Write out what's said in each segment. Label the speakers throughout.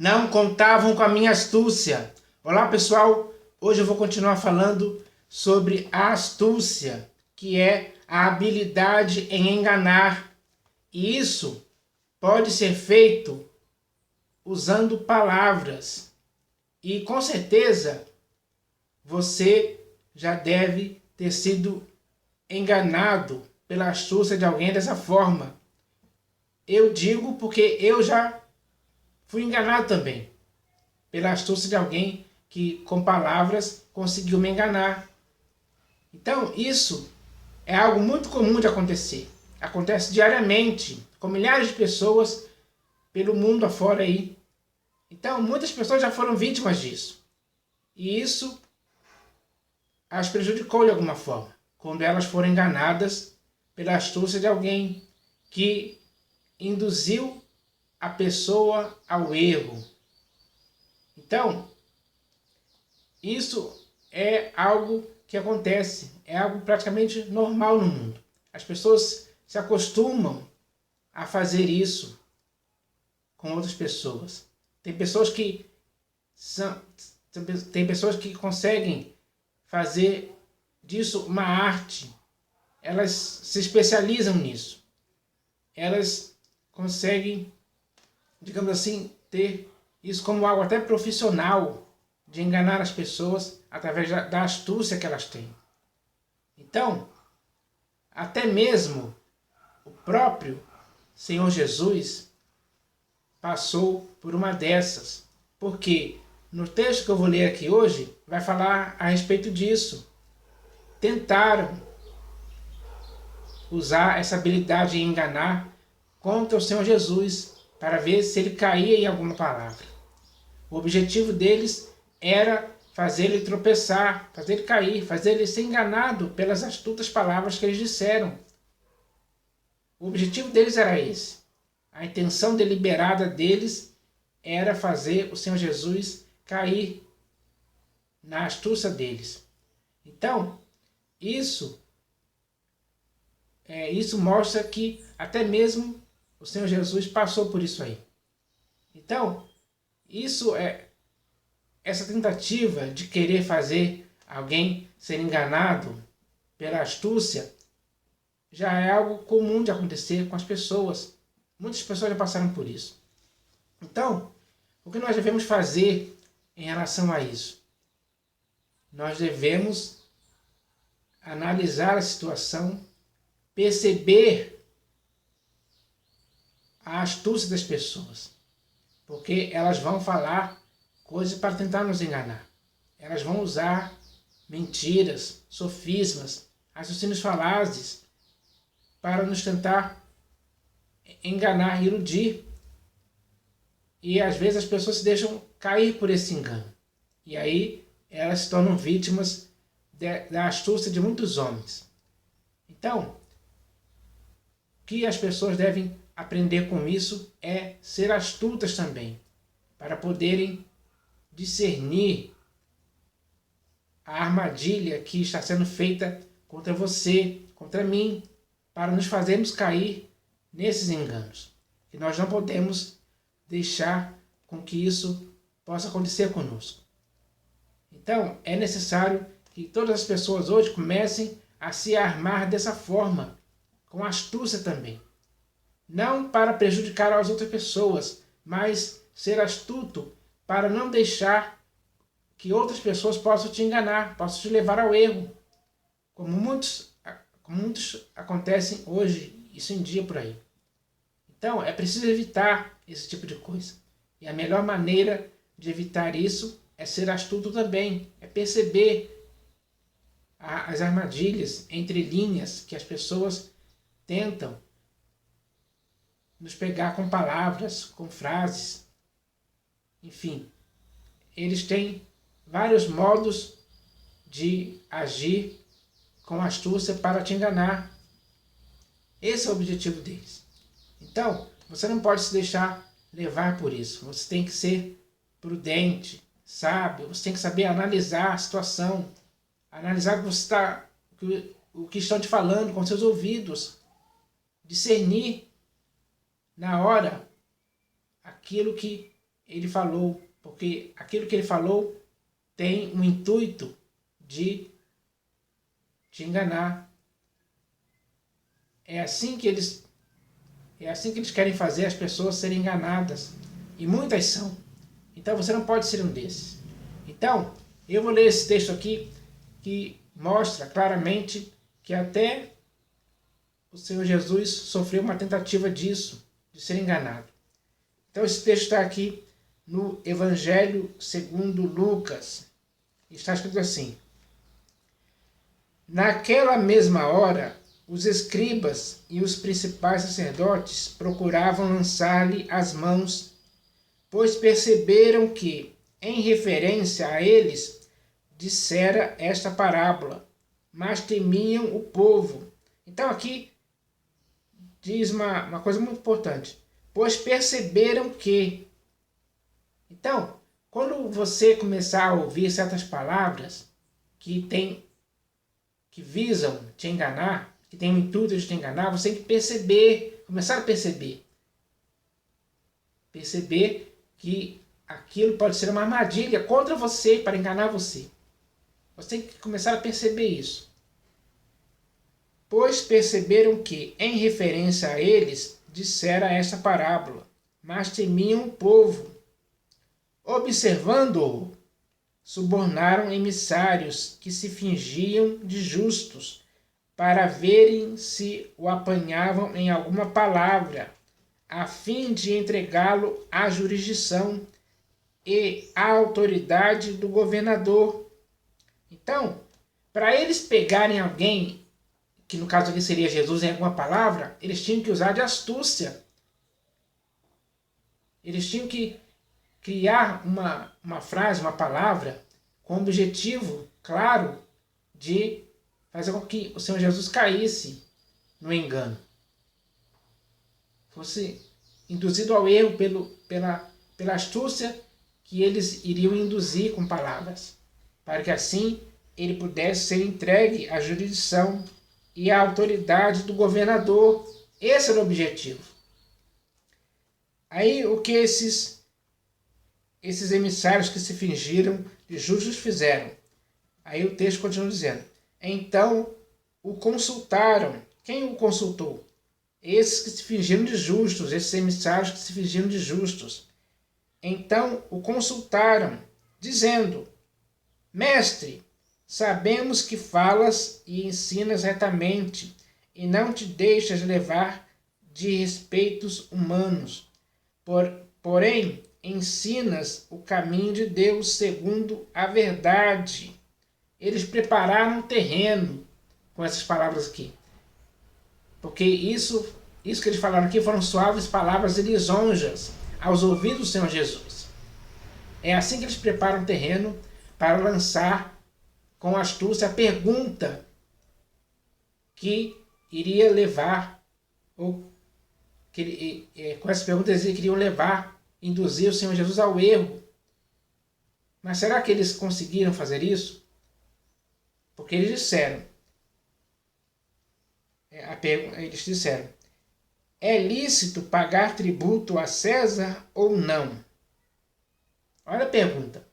Speaker 1: Não contavam com a minha astúcia. Olá pessoal, hoje eu vou continuar falando sobre a astúcia, que é a habilidade em enganar. E isso pode ser feito usando palavras. E com certeza você já deve ter sido enganado pela astúcia de alguém dessa forma. Eu digo porque eu já fui enganado também pela astúcia de alguém que com palavras conseguiu me enganar. Então isso é algo muito comum de acontecer. Acontece diariamente com milhares de pessoas pelo mundo afora aí. Então muitas pessoas já foram vítimas disso. E isso as prejudicou de alguma forma, quando elas foram enganadas pela astúcia de alguém que induziu a pessoa ao erro. Então, isso é algo que acontece, é algo praticamente normal no mundo. As pessoas se acostumam a fazer isso com outras pessoas. Tem pessoas que conseguem fazer disso uma arte. Elas se especializam nisso. Elas conseguem, digamos assim, ter isso como algo até profissional, de enganar as pessoas através da astúcia que elas têm. Então, até mesmo o próprio Senhor Jesus passou por uma dessas, porque no texto que eu vou ler aqui hoje, vai falar a respeito disso. Tentaram usar essa habilidade de enganar contra o Senhor Jesus, para ver se ele caía em alguma palavra. O objetivo deles era fazer ele tropeçar, fazer ele cair, fazer ele ser enganado pelas astutas palavras que eles disseram. O objetivo deles era esse. A intenção deliberada deles era fazer o Senhor Jesus cair na astúcia deles. Então, isso mostra que até mesmo o Senhor Jesus passou por isso aí. Então, essa tentativa de querer fazer alguém ser enganado pela astúcia já é algo comum de acontecer com as pessoas. Muitas pessoas já passaram por isso. Então, o que nós devemos fazer em relação a isso? Nós devemos analisar a situação, perceber a astúcia das pessoas, porque elas vão falar coisas para tentar nos enganar. Elas vão usar mentiras, sofismas, raciocínios falazes para nos tentar enganar, iludir. E às vezes as pessoas se deixam cair por esse engano. E aí elas se tornam vítimas da astúcia de muitos homens. Então, o que as pessoas devem aprender com isso é ser astutas também, para poderem discernir a armadilha que está sendo feita contra você, contra mim, para nos fazermos cair nesses enganos. E nós não podemos deixar com que isso possa acontecer conosco. Então, é necessário que todas as pessoas hoje comecem a se armar dessa forma, com astúcia também. Não para prejudicar as outras pessoas, mas ser astuto para não deixar que outras pessoas possam te enganar, possam te levar ao erro. Como muitos acontecem hoje, isso em dia por aí. Então, é preciso evitar esse tipo de coisa. E a melhor maneira de evitar isso é ser astuto também, é perceber as armadilhas entre linhas que as pessoas tentam nos pegar com palavras, com frases. Enfim, eles têm vários modos de agir com astúcia para te enganar. Esse é o objetivo deles. Então, você não pode se deixar levar por isso. Você tem que ser prudente, sábio, você tem que saber analisar a situação, analisar o que estão te falando com seus ouvidos, discernir na hora aquilo que ele falou, porque aquilo que ele falou tem um intuito de te enganar. É assim que eles querem fazer as pessoas serem enganadas. E muitas são. Então você não pode ser um desses. Então, eu vou ler esse texto aqui que mostra claramente que até o Senhor Jesus sofreu uma tentativa disso, de ser enganado. Então esse texto está aqui no Evangelho segundo Lucas. Está escrito assim: naquela mesma hora, os escribas e os principais sacerdotes procuravam lançar-lhe as mãos, pois perceberam que, em referência a eles, dissera esta parábola, mas temiam o povo. Então aqui diz uma coisa muito importante. Pois perceberam que. Então, quando você começar a ouvir certas palavras que visam te enganar, que tem o intuito de te enganar, você tem que perceber, começar a perceber. Perceber que aquilo pode ser uma armadilha contra você, para enganar você. Você tem que começar a perceber isso. Pois perceberam que, em referência a eles, dissera esta parábola, mas temiam o povo. Observando-o, subornaram emissários que se fingiam de justos, para verem se o apanhavam em alguma palavra, a fim de entregá-lo à jurisdição e à autoridade do governador. Então, para eles pegarem alguém, que no caso aqui seria Jesus, em alguma palavra, eles tinham que usar de astúcia. Eles tinham que criar uma frase, uma palavra, com o objetivo claro de fazer com que o Senhor Jesus caísse no engano. Fosse induzido ao erro pela astúcia que eles iriam induzir com palavras, para que assim ele pudesse ser entregue à jurisdição e à autoridade do governador. Esse era o objetivo. Aí o que esses emissários que se fingiram de justos fizeram? Aí o texto continua dizendo: então o consultaram. Quem o consultou? Esses que se fingiram de justos, esses emissários que se fingiram de justos. Então o consultaram, dizendo: mestre, sabemos que falas e ensinas retamente, e não te deixas levar de respeitos humanos. Porém, ensinas o caminho de Deus segundo a verdade. Eles prepararam um terreno com essas palavras aqui. Porque isso que eles falaram aqui foram suaves palavras e lisonjas aos ouvidos do Senhor Jesus. É assim que eles preparam um terreno para lançar com astúcia a pergunta que iria levar, ou com essa pergunta eles queriam levar, induzir o Senhor Jesus ao erro. Mas será que eles conseguiram fazer isso? Porque eles disseram, é lícito pagar tributo a César ou não? Olha a pergunta.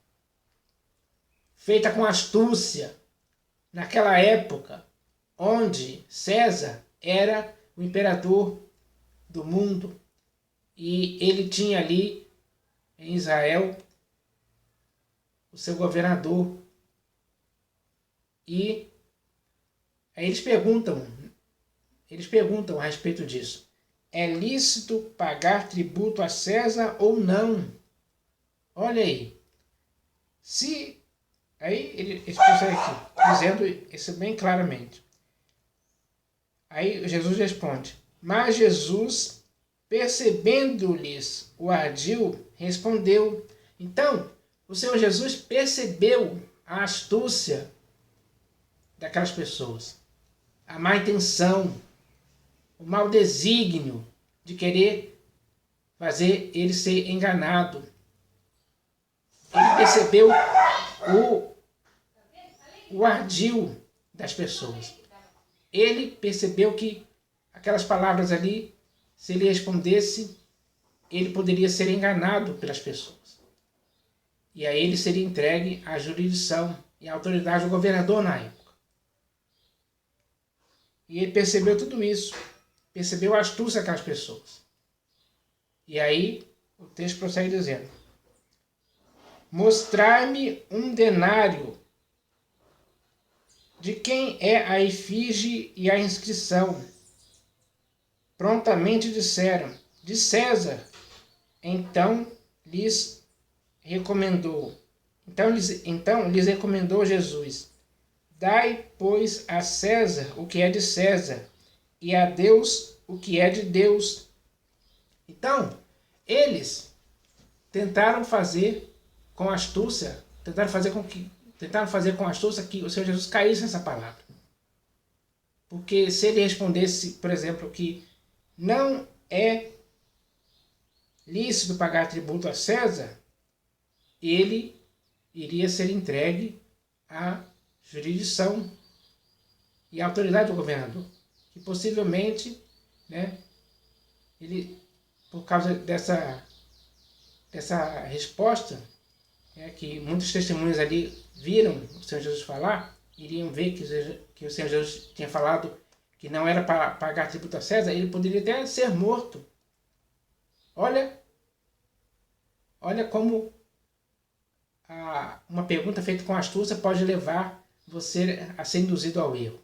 Speaker 1: Feita com astúcia, naquela época, onde César era o imperador do mundo, e ele tinha ali, em Israel, o seu governador. E aí eles perguntam a respeito disso. É lícito pagar tributo a César ou não? Olha aí. Aí eles prosseguem aqui, dizendo isso bem claramente. Aí Jesus responde: mas Jesus, percebendo-lhes o ardil, respondeu. Então, o Senhor Jesus percebeu a astúcia daquelas pessoas, a má intenção, o mau desígnio de querer fazer ele ser enganado. Ele percebeu o ardil das pessoas. Ele percebeu que aquelas palavras ali, se ele respondesse, ele poderia ser enganado pelas pessoas. E aí ele seria entregue à jurisdição e à autoridade do governador na época. E ele percebeu tudo isso, percebeu a astúcia daquelas pessoas. E aí o texto prossegue dizendo: mostrai-me um denário. De quem é a efígie e a inscrição? Prontamente disseram: de César. Então lhes recomendou Jesus: dai, pois, a César o que é de César, e a Deus o que é de Deus. Então, eles tentaram fazer com astúcia, tentaram fazer com astúcia que o Senhor Jesus caísse nessa palavra. Porque se ele respondesse, por exemplo, que não é lícito pagar tributo a César, ele iria ser entregue à jurisdição e à autoridade do governador. Que possivelmente, ele, por causa dessa resposta, que muitos testemunhos ali viram o Senhor Jesus falar, iriam ver que o Senhor Jesus tinha falado que não era para pagar tributo a César, ele poderia até ser morto. Olha como uma pergunta feita com astúcia pode levar você a ser induzido ao erro.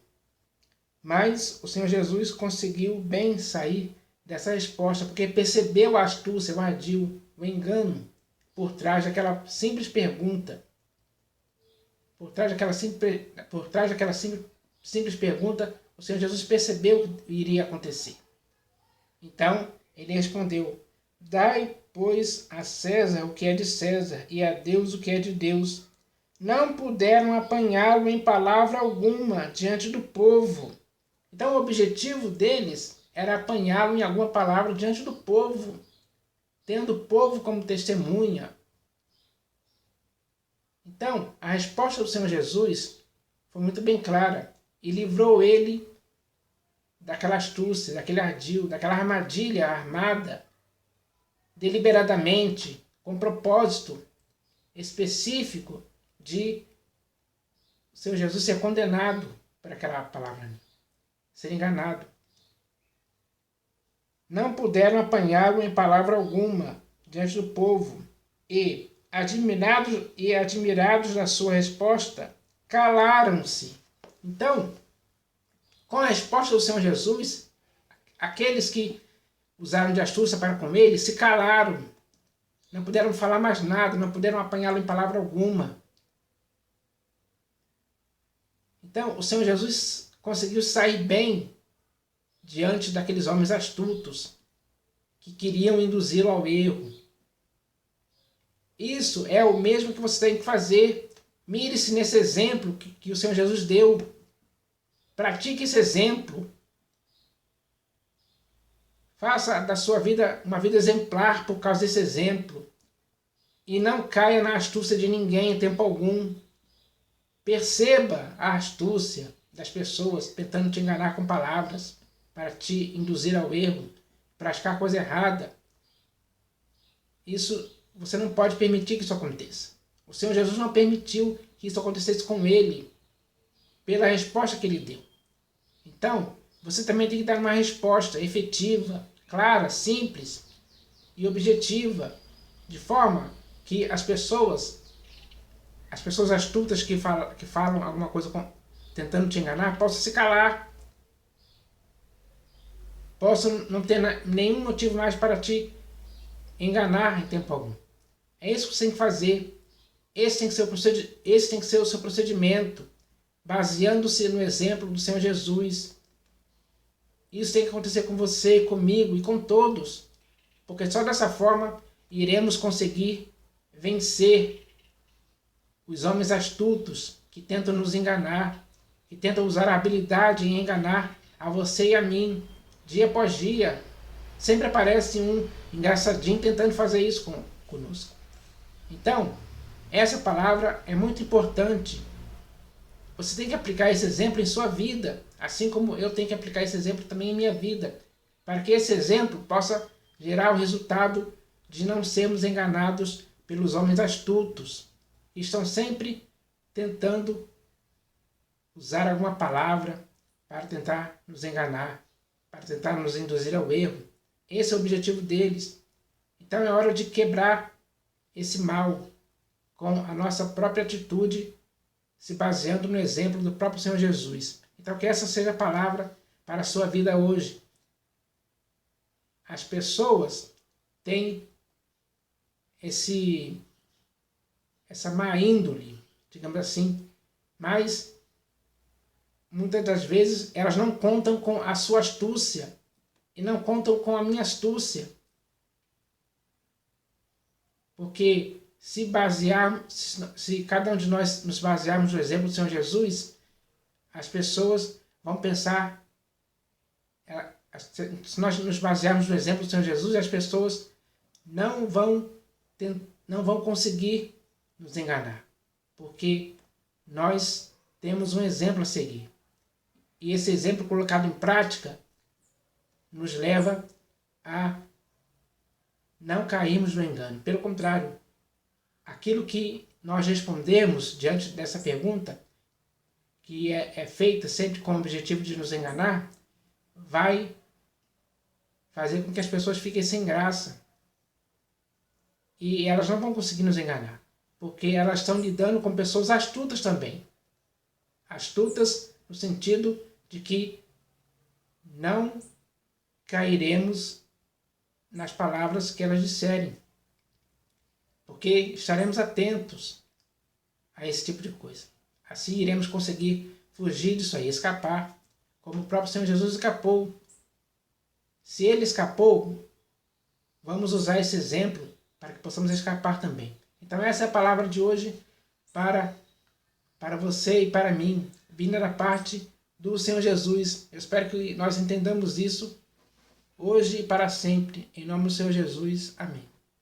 Speaker 1: Mas o Senhor Jesus conseguiu bem sair dessa resposta, porque percebeu a astúcia, o ardil, o engano por trás daquela simples pergunta. Por trás daquela simples pergunta, o Senhor Jesus percebeu o que iria acontecer. Então, ele respondeu: dai, pois, a César o que é de César, e a Deus o que é de Deus. Não puderam apanhá-lo em palavra alguma diante do povo. Então, o objetivo deles era apanhá-lo em alguma palavra diante do povo, tendo o povo como testemunha. Então, a resposta do Senhor Jesus foi muito bem clara e livrou ele daquela astúcia, daquele ardil, daquela armadilha armada, deliberadamente, com propósito específico de o Senhor Jesus ser condenado por aquela palavra, ser enganado. Não puderam apanhá-lo em palavra alguma diante do povo, e, admirados da sua resposta, calaram-se. Então, com a resposta do Senhor Jesus, aqueles que usaram de astúcia para com ele se calaram, não puderam falar mais nada, não puderam apanhá-lo em palavra alguma. Então, o Senhor Jesus conseguiu sair bem diante daqueles homens astutos que queriam induzi-lo ao erro. Isso é o mesmo que você tem que fazer. Mire-se nesse exemplo que o Senhor Jesus deu. Pratique esse exemplo. Faça da sua vida uma vida exemplar por causa desse exemplo. E não caia na astúcia de ninguém em tempo algum. Perceba a astúcia das pessoas tentando te enganar com palavras para te induzir ao erro, praticar coisa errada. Isso, você não pode permitir que isso aconteça. O Senhor Jesus não permitiu que isso acontecesse com ele, pela resposta que ele deu. Então, você também tem que dar uma resposta efetiva, clara, simples e objetiva, de forma que as pessoas astutas que falam alguma coisa tentando te enganar, possam se calar, possam não ter nenhum motivo mais para te enganar em tempo algum. É isso que você tem que fazer. Esse tem que ser o seu procedimento, baseando-se no exemplo do Senhor Jesus. Isso tem que acontecer com você, comigo e com todos, porque só dessa forma iremos conseguir vencer os homens astutos que tentam nos enganar, que tentam usar a habilidade em enganar a você e a mim, dia após dia. Sempre aparece um engraçadinho tentando fazer isso conosco. Então, essa palavra é muito importante. Você tem que aplicar esse exemplo em sua vida, assim como eu tenho que aplicar esse exemplo também em minha vida, para que esse exemplo possa gerar o resultado de não sermos enganados pelos homens astutos, que estão sempre tentando usar alguma palavra para tentar nos enganar, para tentar nos induzir ao erro. Esse é o objetivo deles. Então é hora de quebrar esse mal com a nossa própria atitude, se baseando no exemplo do próprio Senhor Jesus. Então que essa seja a palavra para a sua vida hoje. As pessoas têm essa má índole, digamos assim, mas muitas das vezes elas não contam com a sua astúcia e não contam com a minha astúcia. Porque se cada um de nós nos basearmos no exemplo do Senhor Jesus, as pessoas vão pensar, se nós nos basearmos no exemplo do Senhor Jesus, as pessoas não vão conseguir nos enganar, porque nós temos um exemplo a seguir. E esse exemplo colocado em prática nos leva a não cairmos no engano. Pelo contrário, aquilo que nós respondemos diante dessa pergunta, que é feita sempre com o objetivo de nos enganar, vai fazer com que as pessoas fiquem sem graça. E elas não vão conseguir nos enganar, porque elas estão lidando com pessoas astutas também. Astutas no sentido de que não cairemos nas palavras que elas disserem, porque estaremos atentos a esse tipo de coisa. Assim iremos conseguir fugir disso aí, escapar, como o próprio Senhor Jesus escapou. Se ele escapou, vamos usar esse exemplo para que possamos escapar também. Então essa é a palavra de hoje para você e para mim, vinda da parte do Senhor Jesus. Eu espero que nós entendamos isso hoje e para sempre. Em nome do Senhor Jesus. Amém.